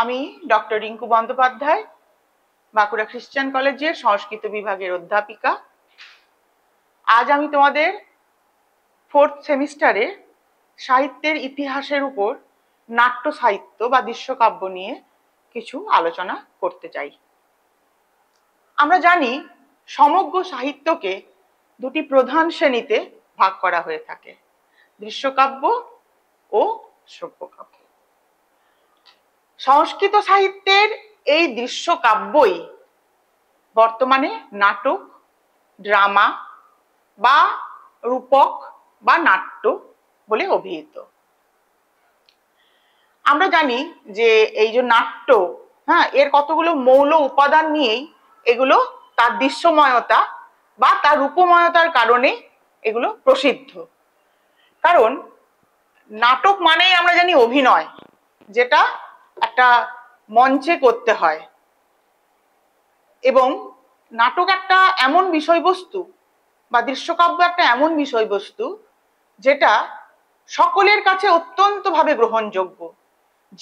আমি ডক্টর রিঙ্কু বন্দ্যোপাধ্যায়, বাঁকুড়া খ্রিস্টান কলেজের সংস্কৃত বিভাগের অধ্যাপিকা। আজ আমি তোমাদের 4th সেমিস্টারে সাহিত্যের ইতিহাসের উপর নাট্য সাহিত্য বা দৃশ্যকাব্য নিয়ে কিছু আলোচনা করতে চাই। আমরা জানি সমগ্র সাহিত্যকে দুটি প্রধান শ্রেণীতে ভাগ করা হয়ে থাকে, দৃশ্যকাব্য ও শ্রব্যকাব্য। সংস্কৃত সাহিত্যের এই দৃশ্যকাব্যই বর্তমানে নাটক, ড্রামা বা রূপক বা নাট্য বলে অভিহিত। আমরা জানি যে এই যে নাট্য, এর কতগুলো মৌল উপাদান নিয়েই এগুলো তার দৃশ্যময়তা বা তার রূপময়তার কারণে এগুলো প্রসিদ্ধ। কারণ নাটক মানেই আমরা জানি অভিনয়, যেটা একটা মঞ্চে করতে হয়, এবং নাটক একটা এমন বিষয়বস্তু বা দৃশ্যকাব্য একটা এমন বিষয়বস্তু যেটা সকলের কাছে অত্যন্ত ভাবে গ্রহণযোগ্য।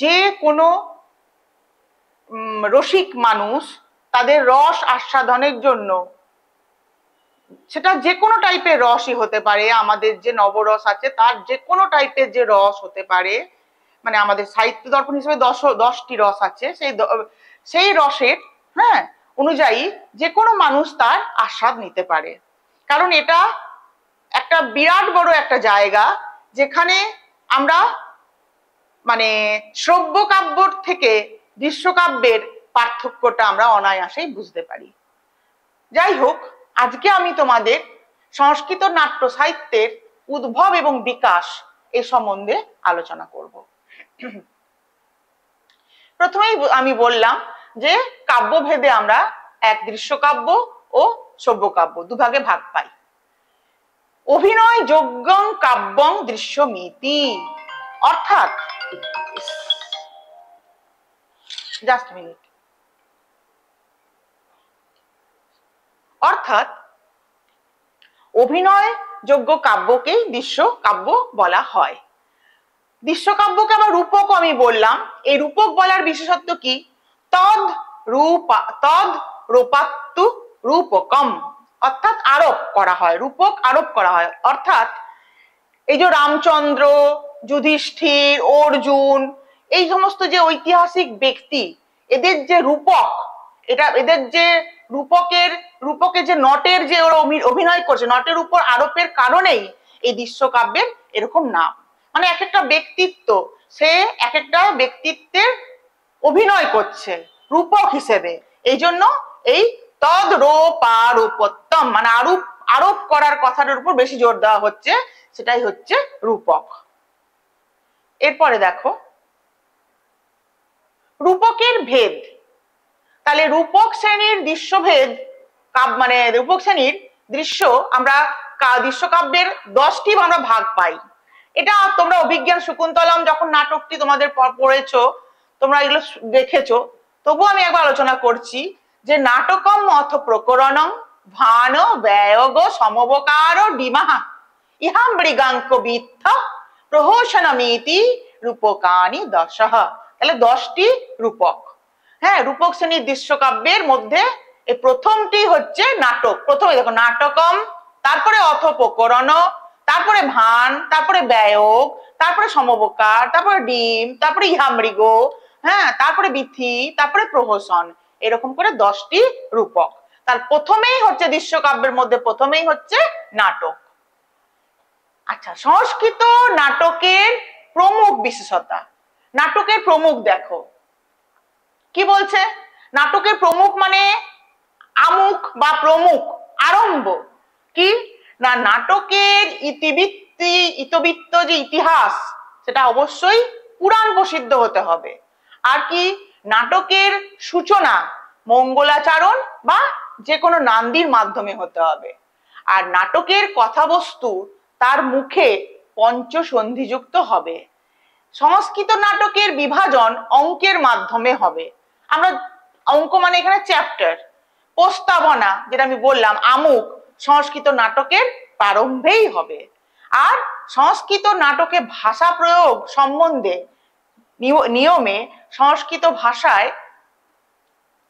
যে কোনো রসিক মানুষ তাদের রস আস্বাদনের জন্য, সেটা যে কোনো টাইপের রসই হতে পারে, আমাদের যে নবরস আছে তার যে কোনো টাইপের যে রস হতে পারে, মানে আমাদের সাহিত্য দর্পণ হিসেবে 10টি রস আছে, সেই রসের অনুযায়ী যে কোনো মানুষ তার আস্বাদ নিতে পারে। কারণ এটা একটা বিরাট বড় একটা জায়গা যেখানে আমরা মানে শ্রব্য কাব্যর থেকে দৃশ্যকাব্যের পার্থক্যটা আমরা অনায়াসেই বুঝতে পারি। যাই হোক, আজকে আমি তোমাদের সংস্কৃত নাট্য সাহিত্যের উদ্ভব এবং বিকাশ এই সম্বন্ধে আলোচনা করব। প্রথমেই আমি বললাম যে কাব্যভেদে আমরা এক দৃশ্যকাব্য ও শ্রব্যকাব্য দুভাগে ভাগ পাই। অভিনয় যোগ্যং কাব্যং দৃশ্যমিতি, অর্থাৎ জাস্ট মিনিট, অর্থাৎ অভিনয় যোগ্য কাব্যকেই দৃশ্যকাব্য বলা হয়। দৃশ্যকাব্যকে আবার রূপক আমি বললাম। এই রূপক বলার বিশেষত্ব কি? তদ রূপাত্তু রূপকম, অর্থাৎ আরোপ করা হয়, রূপক আরোপ করা হয়। অর্থাৎ এই যে রামচন্দ্র, যুধিষ্ঠির, অর্জুন, এই সমস্ত যে ঐতিহাসিক ব্যক্তি, এদের যে রূপক, এদের যে রূপকে যে নটের যে ওরা অভিনয় করছে, নটের উপর আরোপের কারণেই এই দৃশ্যকাব্যের এরকম নাম। মানে এক একটা ব্যক্তিত্ব, সে এক একটা ব্যক্তিত্বের অভিনয় করছে রূপক হিসেবে, এই জন্য এই তদ্রূপারূপোত্তম মানে আরোপ করার কথাটার উপর বেশি জোর দেওয়া হচ্ছে, সেটাই হচ্ছে রূপক। এরপরে দেখো রূপকের ভেদ। তাহলে রূপক শ্রেণীর দৃশ্যভেদ, মানে রূপক শ্রেণীর দৃশ্য আমরা দৃশ্যকাব্যের 10টি আমরা ভাগ পাই। এটা তোমরা অভিজ্ঞান শকুন্তলম যখন নাটকটি তোমাদের পড়েছো, তোমরা এগুলো দেখেছো, তবু আমি একবার আলোচনা করছি যে নাটকম অথ প্রকরণং ভান ব্যয়গ সমবকার ডিমাহা ইহা মৃগাঙ্ক বিত্থ প্রহসনমিতি রূপকানি দশহ। তাহলে 10টি রূপক। রূপক শ্রেণীর দৃশ্যকাব্যের মধ্যে এই প্রথমটি হচ্ছে নাটক। প্রথমে দেখো নাটকম, তারপরে অথ প্রকরণ, তারপরে ভান, তারপরে ব্যয়গ, তারপরে সমবকার, তারপরে ডিম, তারপরে ইহামৃগ, তারপরে বিথি, তারপরে প্রহসন, এরকম করে 10টি রূপক। তার প্রথমেই হচ্ছে দৃশ্যকাব্যের মধ্যে প্রথমেই হচ্ছে নাটক। আচ্ছা, সংস্কৃত নাটকের প্রমুখ বিশেষতা। নাটকের প্রমুখ দেখো কি বলছে, নাটকের প্রমুখ মানে আমুক বা প্রমুখ, আরম্ভ কি না, নাটকের ইতবৃত্ত যে ইতিহাস, সেটা অবশ্যই পুরাণ প্রসিদ্ধ হতে হবে। আর কি, নাটকের সূচনা মঙ্গলাচরণ বা যে কোনো নান্দির মাধ্যমে হতে হবে। আর নাটকের কথাবস্তু তার মুখে পঞ্চসন্ধিযুক্ত হবে। সংস্কৃত নাটকের বিভাজন অঙ্কের মাধ্যমে হবে। আমরা অঙ্ক মানে এখানে চ্যাপ্টার, প্রস্তাবনা যেটা আমি বললাম আমুক, সংস্কৃত নাটকের প্রারম্ভেই হবে। আর সংস্কৃত নাটকে ভাষা প্রয়োগ সম্বন্ধে নিয়মে সংস্কৃত ভাষায়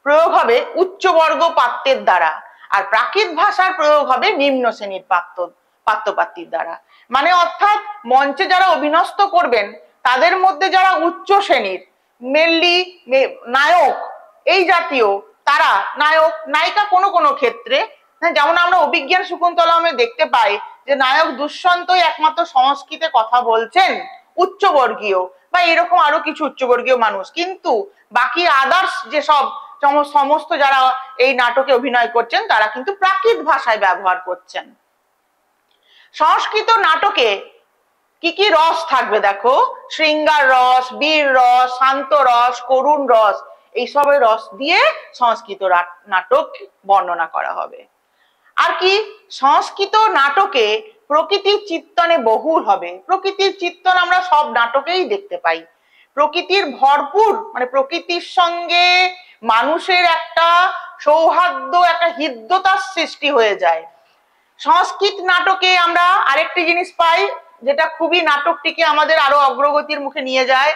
প্রয়োগ হবে উচ্চবর্গ পাত্রের দ্বারা, আর প্রাকৃত ভাষার প্রয়োগ হবে নিম্ন শ্রেণীর পাত্রপাত্রীর দ্বারা। মানে অর্থাৎ মঞ্চে যারা অভিনয়স্ত করবেন তাদের মধ্যে যারা উচ্চ শ্রেণীর, মেনলি নায়ক এই জাতীয়, তারা নায়ক নায়িকা কোনো কোনো ক্ষেত্রে, যেমন আমরা অভিজ্ঞান শকুন্তলমে দেখতে পাই যে নায়ক দুষ্যন্তই একমাত্র সংস্কৃতে কথা বলছেন, উচ্চবর্গীয় বা এরকম আরো কিছু উচ্চবর্গীয় মানুষ, কিন্তু বাকি আদার্স যেসব সমস্ত যারা এই নাটকে অভিনয় করছেন তারা কিন্তু প্রাকৃত ভাষায় ব্যবহার করছেন। সংস্কৃত নাটকে কি কি রস থাকবে দেখো, শৃঙ্গার রস, বীর রস, শান্ত রস, করুণ রস, এইসবের রস দিয়ে সংস্কৃত নাটক বর্ণনা করা হবে। আর কি, সংস্কৃত নাটকে প্রকৃতির চিত্তনে বহুল হবে। প্রকৃতির চিত্তন আমরা সব নাটকেই দেখতে পাই। প্রকৃতির ভরপুর, মানে প্রকৃতির সঙ্গে মানুষের একটা সৌহার্দ্য, একটা হৃদ্যতার সৃষ্টি হয়ে যায়। সংস্কৃত নাটকে আমরা আরেকটি জিনিস পাই যেটা খুবই নাটকটিকে আমাদের আরো অগ্রগতির মুখে নিয়ে যায়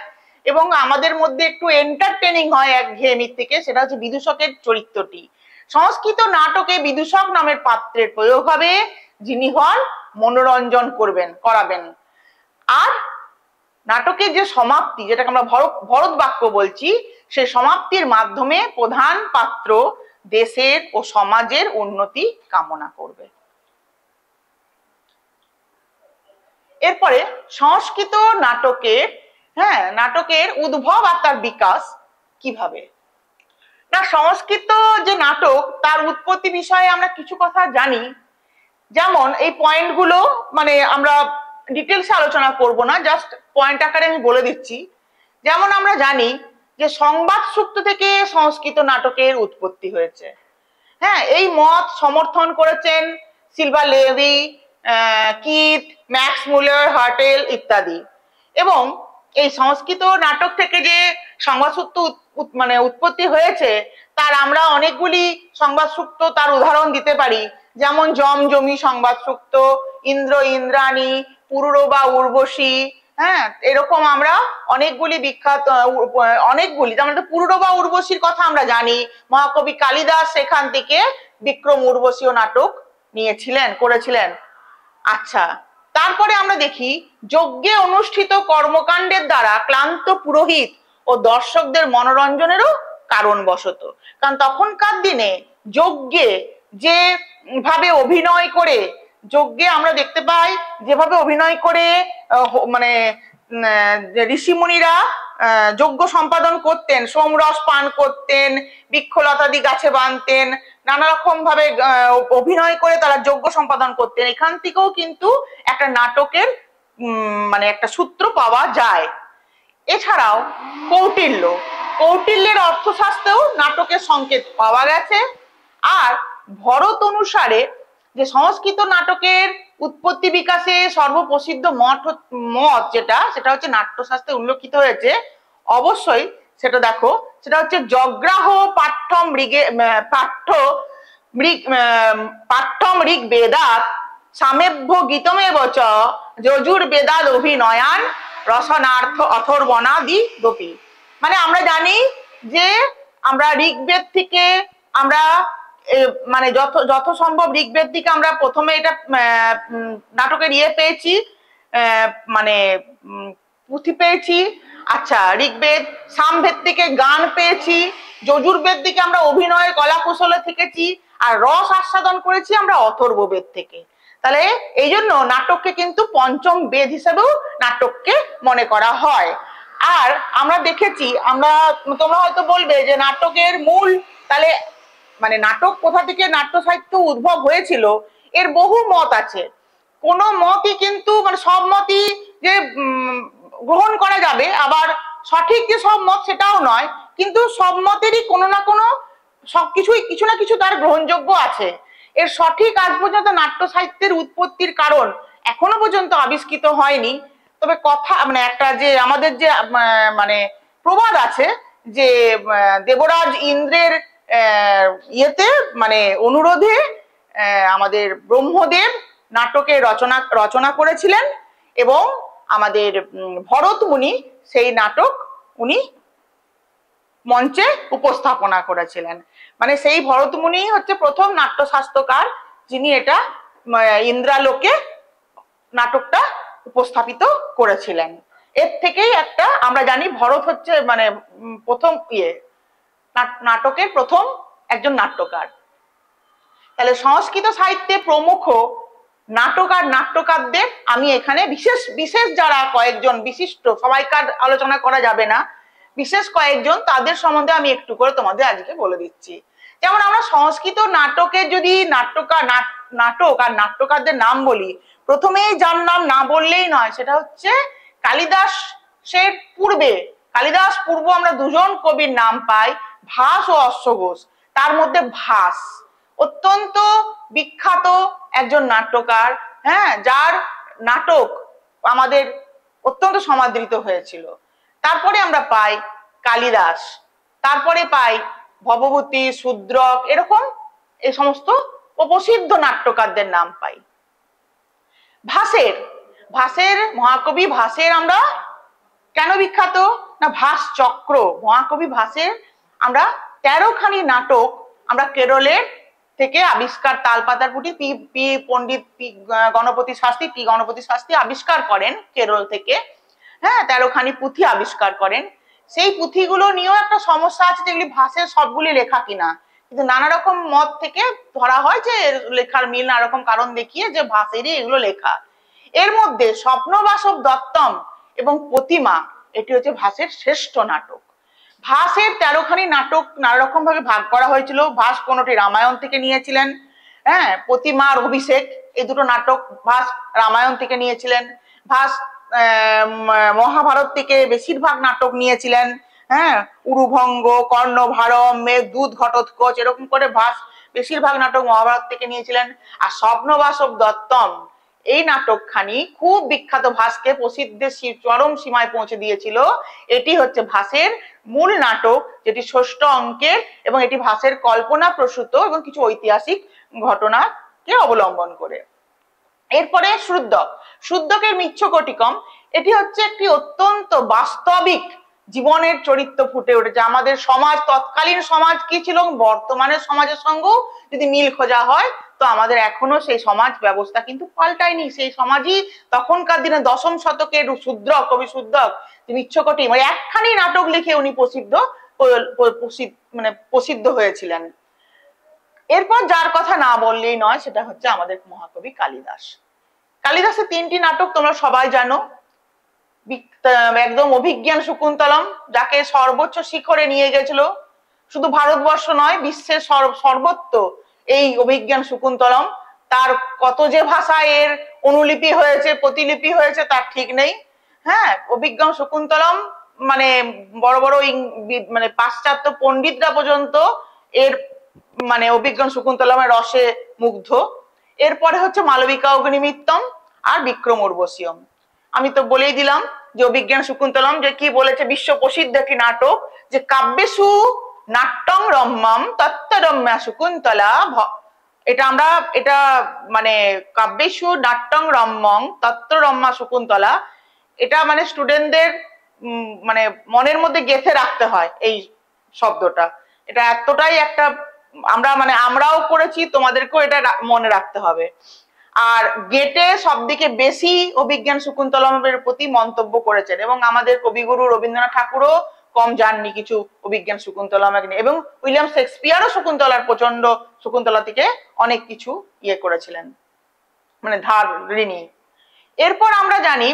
এবং আমাদের মধ্যে একটু এন্টারটেনিং হয় একঘেয়েমির থেকে, সেটা হচ্ছে বিদূষকের চরিত্রটি। সংস্কৃত নাটকে বিদূষক নামের পাত্রের প্রয়োগ হবে, যিনি হন মনোরঞ্জন করাবেন। আর নাটকের যে সমাপ্তি, যেটাকে আমরা ভরত বাক্য বলছি, সেই সমাপ্তির মাধ্যমে প্রধান পাত্র দেশের ও সমাজের উন্নতি কামনা করবে। এরপরে সংস্কৃত নাটকের উদ্ভব আর তার বিকাশ কিভাবে। না, সংস্কৃত যে নাটক তার উৎপত্তি বিষয়ে আমরা কিছু কথা জানি। যেমন এই পয়েন্টগুলো মানে আমরা ডিটেলসে আলোচনা করব না, জাস্ট পয়েন্ট আকারে আমি বলে দিচ্ছি। যেমন আমরা জানি যে সংবাদ সূত্র থেকে সংস্কৃত নাটকের উৎপত্তি হয়েছে। এই মত সমর্থন করেছেন Sylvain Levi, Keith, Max Muller, Hertel ইত্যাদি। এবং এই সংস্কৃত নাটক থেকে যে সংবাদ সূত্র মানে উৎপত্তি হয়েছে তার আমরা অনেকগুলি সংবাদ সূত্র তার উদাহরণ দিতে পারি। যেমন জমজমি সংবাদ সূত্র, ইন্দ্র ইন্দ্রাণী, পুরুরবা উর্বশী, এরকম আমরা অনেকগুলি বিখ্যাত যেমন পুরুরবা উর্বশীর কথা আমরা জানি, মহাকবি কালিদাস সেখান থেকে বিক্রম উর্বশীয় নাটক করেছিলেন। আচ্ছা, তারপরে আমরা দেখি যজ্ঞে অনুষ্ঠিত কর্মকাণ্ডের দ্বারা ক্লান্ত পুরোহিত ও দর্শকদের মনোরঞ্জনেরও কারণবশত। কারণ তখনকার দিনে যজ্ঞে যে ভাবে অভিনয় করে, যজ্ঞে আমরা দেখতে পাই যেভাবে অভিনয় করে মানে ঋষিমুনিরা যজ্ঞ সম্পাদন করতেন, সোমরস পান করতেন, বৃক্ষলতাদি গাছে বাঁধতেন, নানা রকম ভাবে অভিনয় করে তারা যজ্ঞ সম্পাদন করতেন। এখান থেকেও কিন্তু একটা নাটকের মানে একটা সূত্র পাওয়া যায়। এছাড়াও কৌটিল্যের অর্থশাস্ত্রেও নাটকের সংকেত পাওয়া গেছে। আর ভরত অনুসারে যে সংস্কৃত নাটকের উৎপত্তি বিকাশে সর্বপ্রসিদ্ধ মত সেটা হচ্ছে নাট্যশাস্ত্রে উল্লেখিত হয়েছে। অবশ্যই সেটা দেখো, সেটা হচ্ছে জগ্রাহ পাঠ্যম ঋগ বেদাত সামেভ্য গীতমেব চ যজুর্বেদাদ অভিনয়ান রসনার্থ অথর্বণাদি দপি। মানে আমরা জানি যে আমরা ঋগ্বেদ থেকে আমরা মানে যত সম্ভব ঋগ্বেদ থেকে আমরা প্রথমে এটা নাটকের পেয়েছি, মানে পুঁথি পেয়েছি। আচ্ছা, ঋগ্বেদ সামবেদ থেকে গান পেয়েছি, যজুর্বেদ থেকে আমরা অভিনয়ের কলা কৌশলে থেকেছি, আর রস আস্বাদন করেছি আমরা অথর্ববেদ থেকে। তাহলে এই জন্য নাটককে কিন্তু পঞ্চম বেদ হিসেবেও নাটককে মনে করা হয়। আর আমরা দেখেছি, তোমরা হয়তো বলবে যে নাটকের মূল, তাহলে মানে নাটক কোথা থেকে নাট্য সাহিত্য উদ্ভব হয়েছিল, এর বহু মত আছে। কোন মতই কিন্তু মানে সব মতই যে গ্রহণ করা যাবে, আবার সঠিক যে সব মত সেটাও নয়, কিন্তু সব মতেরই কোনো না কোনো সবকিছুই কিছু না কিছু তার গ্রহণযোগ্য আছে। এর সঠিক আজ পর্যন্ত নাট্য সাহিত্যের উৎপত্তির কারণ এখনো পর্যন্ত আবিষ্কৃত হয়নি। তবে কথা মানে একটা যে আমাদের যে মানে প্রবাদ আছে যে দেবরাজ ইন্দ্রের মানে অনুরোধে আমাদের ব্রহ্মদেব নাটকের রচনা করেছিলেন এবং আমাদের ভরত মুনি সেই নাটক উনি মঞ্চে উপস্থাপনা করেছিলেন। মানে সেই ভরতমুনি হচ্ছে প্রথম নাট্যশাস্ত্রকার যিনি এটা ইন্দ্রালোকে নাটকটা উপস্থাপিত করেছিলেন। এর থেকেই একটা আমরা জানি ভরত হচ্ছে মানে প্রথম নাটকের প্রথম একজন নাট্যকার। তাহলে সংস্কৃত সাহিত্যে প্রমুখ নাটক আর নাট্যকারদের আমি এখানে বিশেষ বিশেষ যারা কয়েকজন বিশিষ্ট, সবাইকার আলোচনা করা যাবে না, বিশেষ কয়েকজন তাদের সম্বন্ধে আমি একটু করে তোমাদের আজকে বলে দিচ্ছি। যেমন আমরা সংস্কৃত নাটকের যদি নাটক আর নাট্যকারদের নাম বলি, প্রথমেই যার নাম না বললেই নয় সেটা হচ্ছে কালিদাসের পূর্বে, কালিদাস পূর্ব আমরা দুজন কবির নাম পাই, ভাস ও অশ্বঘোষ। তার মধ্যে ভাস অত্যন্ত বিখ্যাত একজন নাট্যকার, হ্যাঁ, যার নাটক আমাদের অত্যন্ত সমাদৃত হয়েছিল। তারপরে আমরা পাই কালিদাস, তারপরে পাই ভবভূতি, শূদ্রক, এরকম এই সমস্ত প্রসিদ্ধ নাট্যকারদের নাম পাই। ভাসের মহাকবি ভাসের আমরা কেন বিখ্যাত না, ভাস চক্র, মহাকবি ভাসের আমরা 13খানি নাটক আমরা কেরলের থেকে আবিষ্কার, তালপাতার পুঁটি পি পণ্ডিত গণপতি শাস্ত্রী আবিষ্কার করেন কেরল থেকে, হ্যাঁ, 13খানি পুঁথি আবিষ্কার করেন। সেই পুঁথিগুলো নিয়েও একটা সমস্যা আছে, যেগুলি ভাষের সবগুলি লেখা কিনা, কিন্তু নানা রকম মত থেকে ধরা হয় যে লেখার মিল নানা রকম কারণ দেখিয়ে যে ভাষেরই এগুলো লেখা। এর মধ্যে স্বপ্নবাসব দত্তম এবং প্রতিমা এটি হচ্ছে ভাসের শ্রেষ্ঠ নাটক। ভাসের 13খানি নাটক নানা রকম ভাবে ভাগ করা হয়েছিল। ভাস কোনটি রামায়ণ থেকে নিয়েছিলেন, হ্যাঁ, প্রতিমা আর অভিষেক এই দুটো নাটক ভাস রামায়ণ থেকে নিয়েছিলেন। ভাস মহাভারত থেকে বেশিরভাগ নাটক নিয়েছিলেন, হ্যাঁ, উরুভঙ্গ, কর্ণভারম, মেঘদূত, ঘটোৎকচ, এরকম করে ভাস বেশিরভাগ নাটক মহাভারত থেকে নিয়েছিলেন। আর স্বপ্নবাসব দত্তম এই নাটকখানি খুব বিখ্যাত, ভাসকে প্রসিদ্ধের চরম সীমায় পৌঁছে দিয়েছিল। এটি হচ্ছে ভাসের মূল নাটক, যেটি ষষ্ঠ অঙ্কের, এবং এটি ভাসের কল্পনা প্রসূত এবং কিছু ঐতিহাসিক ঘটনাকে অবলম্বন করে। এরপরে শুদ্ধকের মিচ্ছকটিকম, এটি হচ্ছে একটি অত্যন্ত বাস্তবিক জীবনের চরিত্র ফুটে উঠেছে। আমাদের সমাজ, তৎকালীন সমাজ কি ছিল, বর্তমানের সমাজের সঙ্গেও যদি মিল খোঁজা হয় তো আমাদের এখনো সেই সমাজ ব্যবস্থা কিন্তু পাল্টায়নি। সেই সমাজই তখনকার দিনে দশম শতকের কবি শুদ্ধক মিচ্ছকটি মানে একখানি নাটক লিখে উনি প্রসিদ্ধ হয়েছিলেন। এরপর যার কথা না বললেই নয় সেটা হচ্ছে আমাদের মহাকবি কালিদাস। কালিদাসের 3টি নাটক তোমরা সবাই জানো। একদম অভিজ্ঞান শকুন্তলম, যাকে সর্বোচ্চ শিখরে নিয়ে গেছিল, শুধু ভারতবর্ষ নয় বিশ্বের সর্বত্র এই অভিজ্ঞান শকুন্তলম। তার কত যে ভাষায় এর অনুলিপি হয়েছে, প্রতিলিপি হয়েছে তার ঠিক নেই, হ্যাঁ। অভিজ্ঞান শকুন্তলম মানে বড় বড় মানে পাশ্চাত্য পণ্ডিতরা পর্যন্ত এর মানে অভিজ্ঞান শকুন্তলমের রসে মুগ্ধ। এরপরে হচ্ছে মালবিকা অগ্নিমিত্তম আর বিক্রম উর্বশীয়ম। আমি তো বলেই দিলাম যে অভিজ্ঞান শকুন্তলম যে কি বলেছে, বিশ্ব প্রসিদ্ধ একটি নাটক, যে কাব্যেষু নাট্যং রম্যম তত্ত্বরম্যা শকুন্তলা। এটা মানে কাব্যেষু নাট্যং রম্যং তত্ত্বরম্যা শকুন্তলা, এটা মানে স্টুডেন্টদের মানে মনের মধ্যে গেঁথে রাখতে হয় এই শব্দটা। এটা এতটাই একটা আমরাও করেছি, তোমাদেরকেও এটা মনে রাখতে হবে। আর গেটে সবদিকে বেশি অভিজ্ঞান শকুন্তলমের প্রতি মন্তব্য করেছেন, এবং আমাদের কবিগুরু রবীন্দ্রনাথ ঠাকুরও কম জাননি কিছু অভিজ্ঞান শকুন্তলম, এবং উইলিয়াম শেক্সপিয়ারও শকুন্তলা থেকে অনেক কিছু করেছিলেন, মানে ধার ঋণী। এরপর আমরা জানি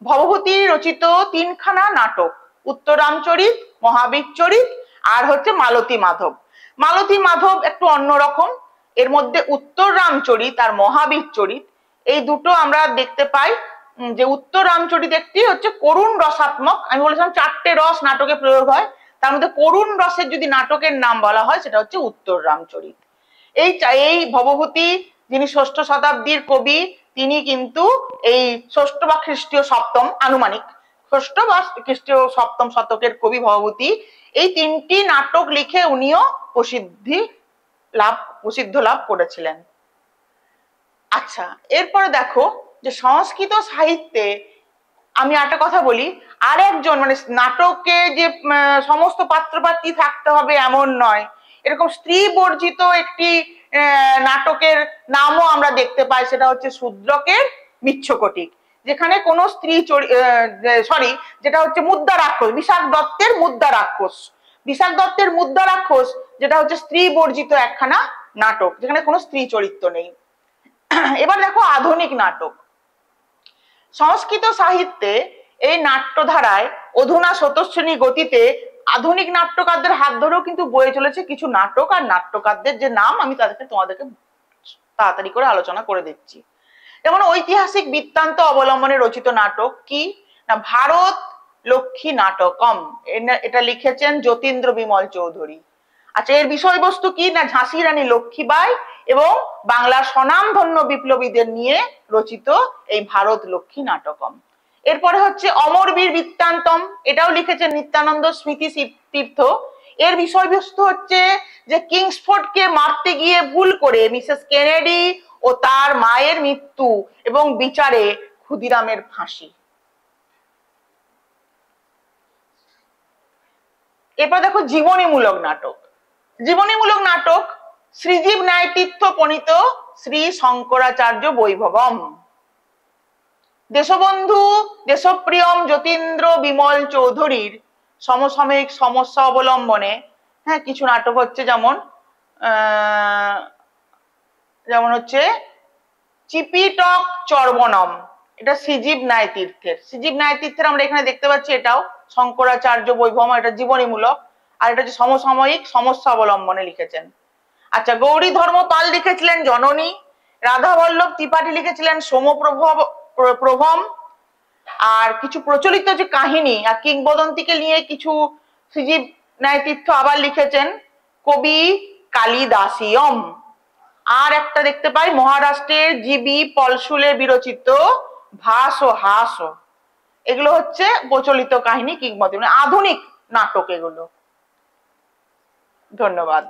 ভবভূতি রচিত 3খানা নাটক, উত্তরামচরিত, মহাবীর চরিত আর হচ্ছে মালতী মাধব একটু অন্যরকম। এর মধ্যে উত্তর রামচরিত আর মহাবীর চরিত এই দুটো আমরা দেখতে পাই যে উত্তর রামচরিত একটি হচ্ছে করুণ রসাত্মক, আমি বলেছিলাম 4টে রস নাটকে প্রয়োগ হয়, তার মধ্যে করুণ রসের যদি নাটকের নাম বলা হয় সেটা হচ্ছে উত্তর রামচরিত। এই ভবভূতি যিনি 6ষ্ঠ শতাব্দীর কবি, তিনি কিন্তু এই 6ষ্ঠ বা খ্রিস্টীয় সপ্তম, আনুমানিক 6ষ্ঠ বা খ্রিস্টীয় সপ্তম শতকের কবি ভবভূতি। এই 3টি নাটক লিখে উনিও প্রসিদ্ধ লাভ করেছিলেন। আচ্ছা, এরপরে দেখো যে সংস্কৃত সাহিত্যে আমি একটা কথা বলি, আর একজন, মানে নাটকে যে সমস্ত পাত্রপাত্রী থাকতে হবে এমন নয়, এরকম স্ত্রী বর্জিত একটি নাটকের নামও আমরা দেখতে পাই, সেটা হচ্ছে শূদ্রকের মিচ্ছকটিক, যেখানে কোনো স্ত্রী সরি, যেটা হচ্ছে মুদ্রা রাক্ষস, বিশাখ দত্তের মুদ্রা রাক্ষস, বিশাখ দত্তের মুদ্রা রাক্ষস, যেটা হচ্ছে স্ত্রী বর্জিত একখানা নাটক, যেখানে কোনো স্ত্রী চরিত্র নেই। এবার দেখো আধুনিক নাটক। সংস্কৃত সাহিত্যে এই নাট্যধারায় অধুনা স্রোতস্বিনী গতিতে আধুনিক নাট্যকারদের হাত ধরেও কিন্তু বয়ে চলেছে কিছু নাটক, আর নাট্যকারদের যে নাম আমি তোমাদেরকে তাড়াতাড়ি করে আলোচনা করে দিচ্ছি। যেমন ঐতিহাসিক বৃত্তান্ত অবলম্বনে রচিত নাটক কি না, ভারত লক্ষ্মী নাটকম, এটা লিখেছেন যতীন্দ্র বিমল চৌধুরী। আচ্ছা, এর বিষয়বস্তু কি না, ঝাঁসি রানী লক্ষ্মীবাই এবং বাংলার স্বনামধন্য বিপ্লবীদের নিয়ে রচিত এই ভারত লক্ষ্মী নাটকম। এরপরে হচ্ছে অমরবীর বৃত্তান্তম, এটাও লিখেছেন নিত্যানন্দ স্মৃতি তীর্থ। এর বিষয়বস্তু হচ্ছে যে কিংসফোর্ডকে মারতে গিয়ে ভুল করে মিসেস কেনেডি ও তার মায়ের মৃত্যু এবং বিচারে ক্ষুদিরামের ফাঁসি। এরপর দেখো জীবনীমূলক নাটক। জীবনীমূলক নাটক শ্রীজীব ন্যায়তীর্থ প্রণীত শ্রী শঙ্করাচার্য বৈভবম, দেশবন্ধু দেশপ্রিয়ম যতীন্দ্র বিমল চৌধুরীর সমসাময়িক সমস্যা অবলম্বনে কিছু নাটক হচ্ছে, যেমন হচ্ছে চিপিটক চর্বণম, এটা শ্রীজীব ন্যায়তীর্থের। শ্রীজীব ন্যায়তীর্থের আমরা এখানে দেখতে পাচ্ছি, এটাও শঙ্করাচার্য বৈভবম, এটা জীবনীমূলক, আর এটা হচ্ছে সমসাময়িক সমস্যা অবলম্বনে লিখেছেন। আচ্ছা, গৌরী ধর্ম পাল লিখেছিলেন জননী, রাধা বল্লভ ত্রিপাঠী লিখেছিলেন সোমপ্রভম। আর কিছু প্রচলিত যে কাহিনী আর কিংবদন্তিকে নিয়ে কিছু শ্রীজীব ন্যায়তীর্থ আবার লিখেছেন কবি কালিদাসিয়ম। আর একটা দেখতে পাই মহারাষ্ট্রের জিবি পলশুলে বিরচিত ভাস ও হাস, এগুলো হচ্ছে প্রচলিত কাহিনী কিংবদন্তি, আধুনিক নাটক এগুলো। ধন্যবাদ।